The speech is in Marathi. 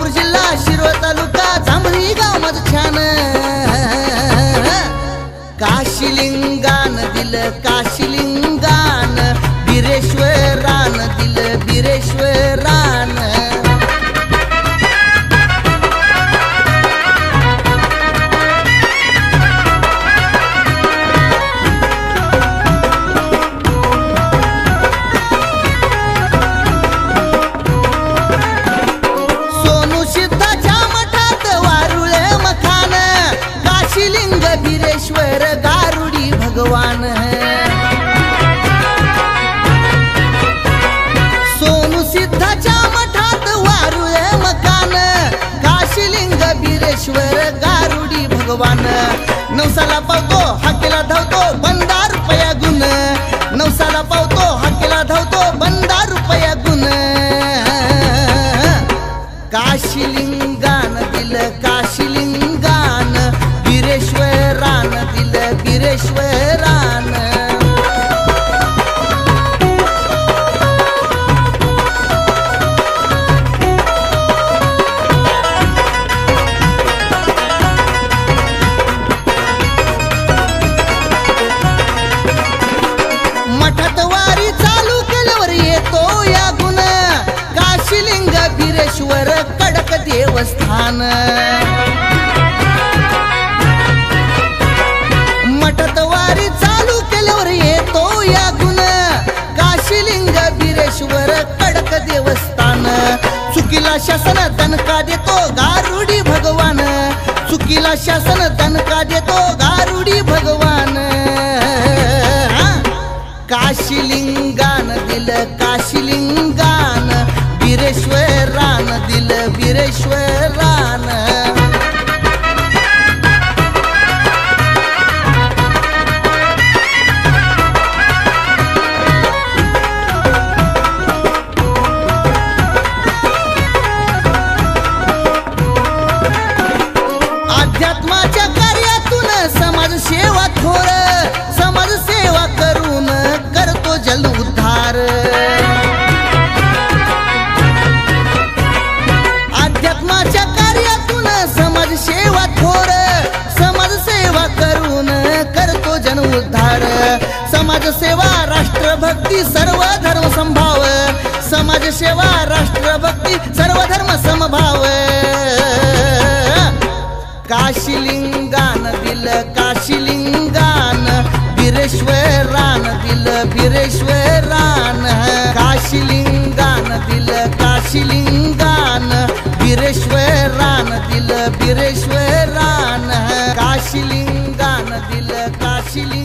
सोलापूर जिल्हा शिरोळ तालुका जांभळी गाव माझं छान काशिलिंगान दिलं काशिलिंगान बिरेश्वरान दिलं बिरेश्वरान बिरेश्वर गारुडी भगवान सोनू सिद्धाच्या मठात वारुळे मकान काशिलिंग बिरेश्वर गारुडी भगवान नवसाला पावतो हाकेला धावतो बंदा रुपया गुण नवसाला पावतो हाकेला धावतो बंदा रुपया गुण काशिलिंगान दिलं काशिलिंगान बिरेश्वरान दिलं बिरेश्वरान मठात वारी चालू केल्यावर येतो या गुण काशिलिंग बिरेश्वर कडक देवस्थान मठात वारी चालू केल्यावर येतो या गुण काशिलिंग बिरेश्वर कडक देवस्थान चुकीला शासन दणका देतो गारुडी भगवान चुकीला शासन दणका देतो गारुडी भगवान काशिलिंगान दिलं काशिलिंगान बिरेश्वरान दिलं बिरेश्वरान अध्यात्माच्या कार्यातून समाजसेवा थोर समाजसेवा करून करतो जल उद्धार अध्यात्माच्या कार्यातून समाजसेवा थोर समाजसेवा करून करतो जन उद्धार समाजसेवा राष्ट्रभक्ती सर्व धर्म संभाव समाजसेवा राष्ट्रभक्ती सर्व धर्म समभाव काशिलिंगान दिलं काशिलिंगान बिरेश्वरान दिलं बिरेश्वरान काशिलिंगान दिलं काशिलिंगान बिरेश्वरान दिलं बिरेश्वरान काशिलिंगान दिलं काशिलिंगान